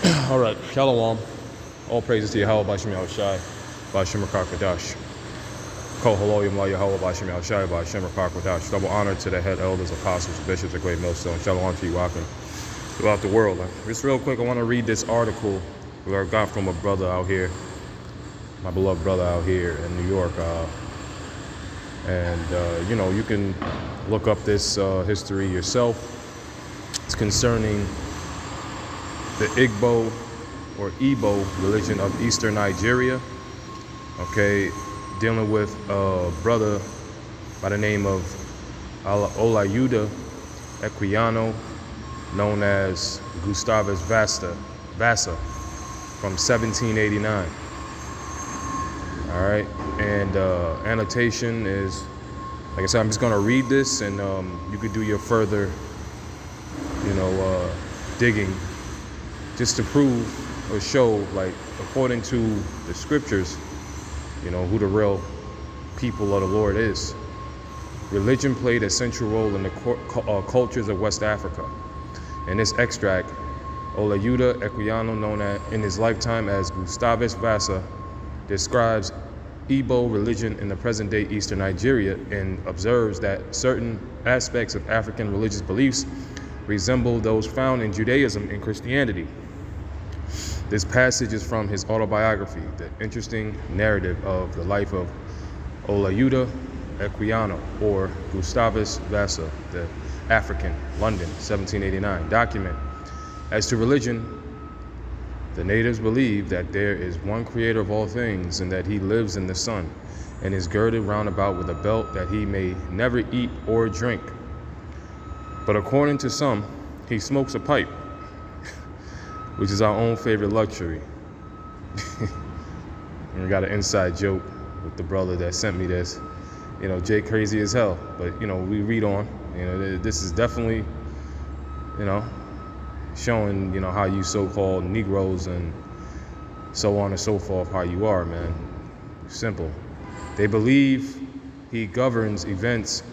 All right, Shalom. All praises to Yahweh Bashim Yahushai, Bashim Rakakadash. Ko Haloyim La Yahweh Bashim Yahushai, Bashim Rakakadash. Double honor to the head elders, apostles, bishops, and great millstone. Shalom to you, Akim, throughout the world. Just real quick, I want to read this article that I got from a brother out here, my beloved brother out here in New York. You know, you can look up this history yourself. It's concerning the Igbo or Igbo religion of Eastern Nigeria, okay, dealing with a brother by the name of Olaudah Equiano, known as Gustavus Vassa from 1789. All right, and annotation is, like I said, I'm just gonna read this, and you could do your further, digging, just to prove or show, like, according to the scriptures, who the real people of the Lord is. Religion played a central role in the cultures of West Africa. In this extract, Olaudah Equiano, known in his lifetime as Gustavus Vassa, describes Igbo religion in the present-day Eastern Nigeria and observes that certain aspects of African religious beliefs resemble those found in Judaism and Christianity. This passage is from his autobiography, The Interesting Narrative of the Life of Olaudah Equiano, or Gustavus Vassa, the African, London, 1789. Document. As to religion, the natives believe that there is one creator of all things, and that he lives in the sun, and is girded round about with a belt, that he may never eat or drink. But according to some, he smokes a pipe, which is our own favorite luxury. And we got an inside joke with the brother that sent me this. Jay crazy as hell, but we read on. This is definitely, showing, how you so-called Negroes and so on and so forth, how you are, man. Simple. They believe he governs events,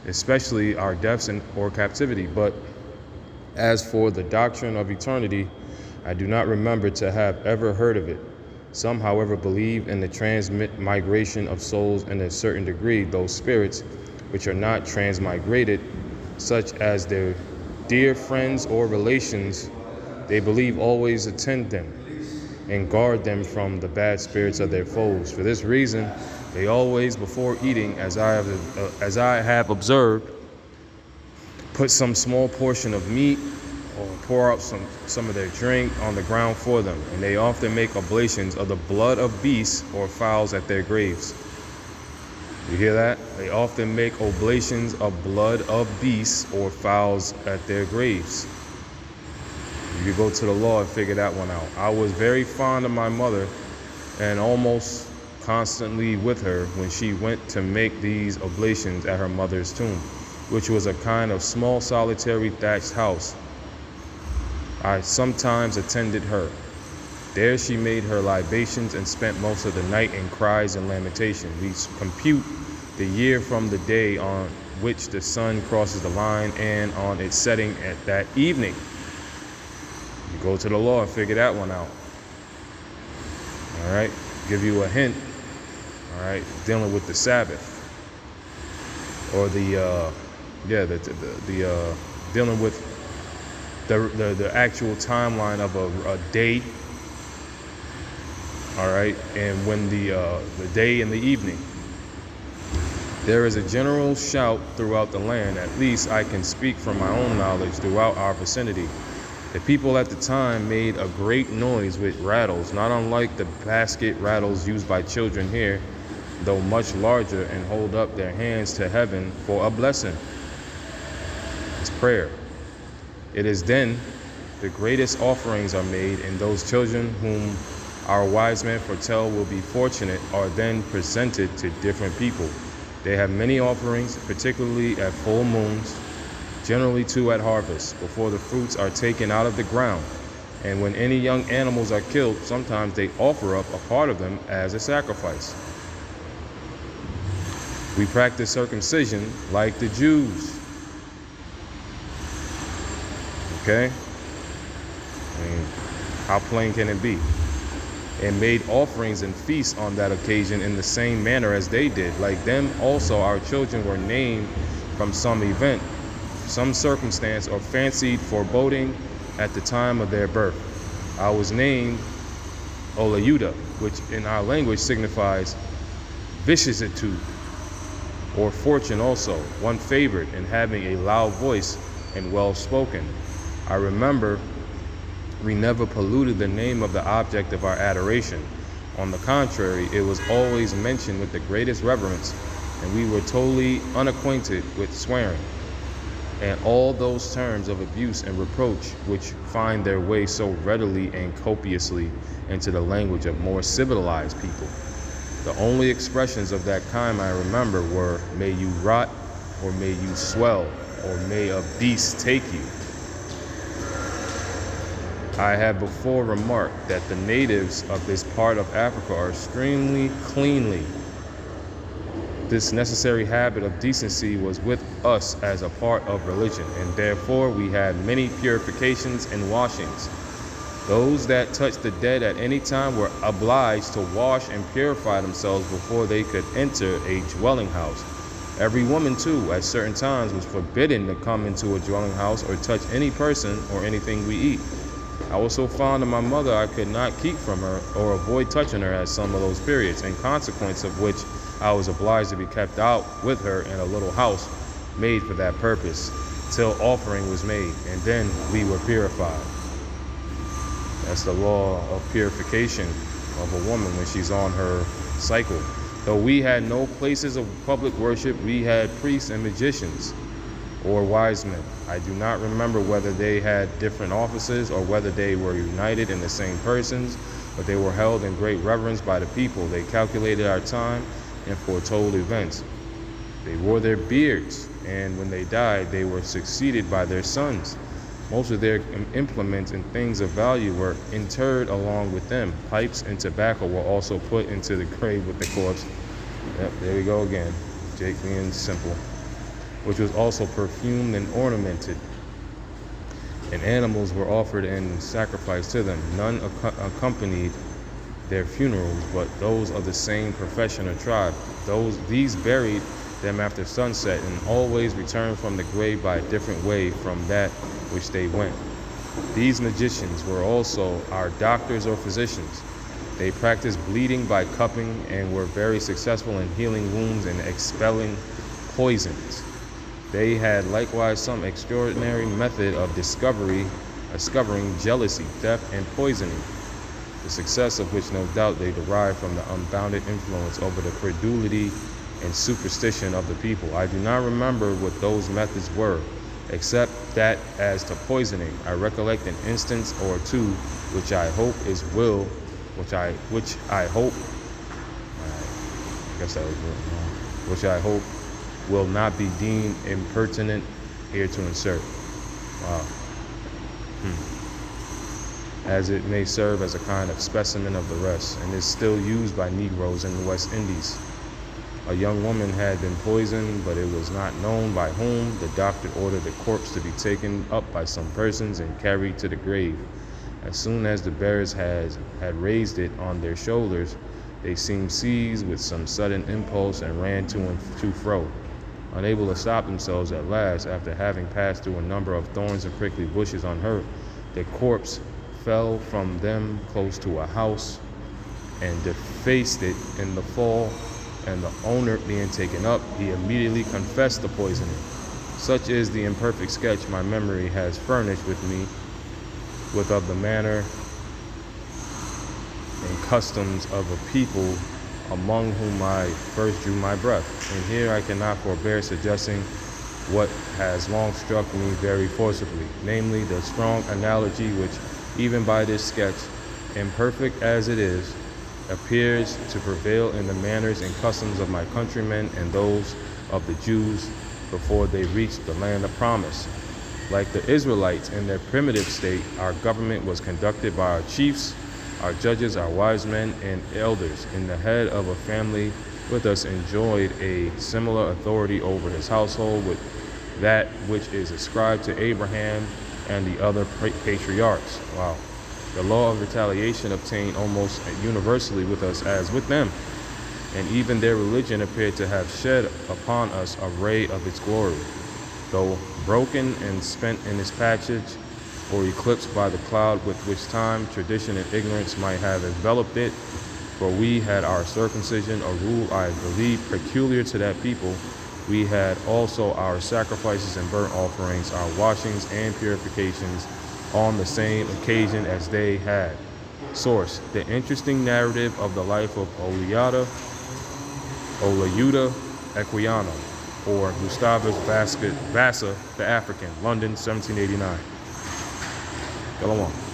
especially our deaths or captivity. But as for the doctrine of eternity, I do not remember to have ever heard of it. Some, however, believe in the transmigration of souls in a certain degree. Those spirits which are not transmigrated, such as their dear friends or relations, they believe always attend them and guard them from the bad spirits of their foes. For this reason, they always, before eating, as I have observed, put some small portion of meat or pour out some of their drink on the ground for them. And they often make oblations of the blood of beasts or fowls at their graves. You hear that? They often make oblations of blood of beasts or fowls at their graves. You go to the law and figure that one out. I was very fond of my mother and almost constantly with her when she went to make these oblations at her mother's tomb, which was a kind of small solitary thatched house. I sometimes attended her. There she made her libations and spent most of the night in cries and lamentation. We compute the year from the day on which the sun crosses the line and on its setting at that evening. You go to the law and figure that one out. All right, give you a hint. All right, dealing with the Sabbath, or dealing with the actual timeline of a day. All right, and when the day and the evening. There is a general shout throughout the land. At least I can speak from my own knowledge throughout our vicinity. The people at the time made a great noise with rattles, not unlike the basket rattles used by children here, though much larger, and hold up their hands to heaven for a blessing. It's prayer. It is then the greatest offerings are made, and those children whom our wise men foretell will be fortunate are then presented to different people. They have many offerings, particularly at full moons, generally 2 at harvest, before the fruits are taken out of the ground. And when any young animals are killed, sometimes they offer up a part of them as a sacrifice. We practice circumcision like the Jews. Okay? I mean, How plain can it be? And made offerings and feasts on that occasion in the same manner as they did. Like them also our children were named from some event, some circumstance, or fancied foreboding at the time of their birth. I was named Olaudah, which in our language signifies vicissitude, or fortune also, one favored and having a loud voice and well spoken. I remember we never polluted the name of the object of our adoration. On the contrary, it was always mentioned with the greatest reverence, and we were totally unacquainted with swearing and all those terms of abuse and reproach which find their way so readily and copiously into the language of more civilized people. The only expressions of that kind I remember were, may you rot, or may you swell, or may a beast take you. I have before remarked that the natives of this part of Africa are extremely cleanly. This necessary habit of decency was with us as a part of religion, and therefore we had many purifications and washings. Those that touched the dead at any time were obliged to wash and purify themselves before they could enter a dwelling house. Every woman, too, at certain times was forbidden to come into a dwelling house or touch any person or anything we eat. I was so fond of my mother I could not keep from her or avoid touching her at some of those periods, in consequence of which I was obliged to be kept out with her in a little house made for that purpose, till offering was made, and then we were purified. That's the law of purification of a woman when she's on her cycle. Though we had no places of public worship, we had priests and magicians or wise men. I do not remember whether they had different offices or whether they were united in the same persons, but they were held in great reverence by the people. They calculated our time and foretold events. They wore their beards, and when they died, they were succeeded by their sons. Most of their implements and things of value were interred along with them. Pipes and tobacco were also put into the grave with the corpse. Yep, there we go again. Jake being simple. Which was also perfumed and ornamented. And animals were offered and sacrificed to them. None accompanied their funerals, but those of the same profession or tribe. These buried them after sunset, and always returned from the grave by a different way from that which they went. These magicians were also our doctors or physicians. They practiced bleeding by cupping and were very successful in healing wounds and expelling poisons. They had likewise some extraordinary method of discovering jealousy, theft, and poisoning, the success of which no doubt they derived from the unbounded influence over the credulity and superstition of the people. I do not remember what those methods were, except that as to poisoning, I recollect an instance or two which I hope will not be deemed impertinent here to insert. Wow. As it may serve as a kind of specimen of the rest, and is still used by Negroes in the West Indies. A young woman had been poisoned, but it was not known by whom. The doctor ordered the corpse to be taken up by some persons and carried to the grave. As soon as the bearers had raised it on their shoulders, they seemed seized with some sudden impulse and ran to and fro. Unable to stop themselves at last, after having passed through a number of thorns and prickly bushes unhurt, the corpse fell from them close to a house and defaced it in the fall, and the owner being taken up, he immediately confessed the poisoning. Such is the imperfect sketch my memory has furnished with me with of the manner and customs of a people among whom I first drew my breath. And here I cannot forbear suggesting what has long struck me very forcibly, namely the strong analogy which, even by this sketch, imperfect as it is, appears to prevail in the manners and customs of my countrymen and those of the Jews before they reached the land of promise. Like the Israelites in their primitive state, our government was conducted by our chiefs, our judges, our wise men, and elders. And the head of a family with us enjoyed a similar authority over his household with that which is ascribed to Abraham and the other patriarchs. Wow. The law of retaliation obtained almost universally with us as with them, and even their religion appeared to have shed upon us a ray of its glory, though broken and spent in its passage, or eclipsed by the cloud with which time, tradition, and ignorance might have enveloped it. For we had our circumcision, a rule, I believe, peculiar to that people. We had also our sacrifices and burnt offerings, our washings and purifications on the same occasion as they had. Source: the interesting narrative of the life of Olaudah Equiano, or Gustavus Vassa the African, London, 1789. Shalom.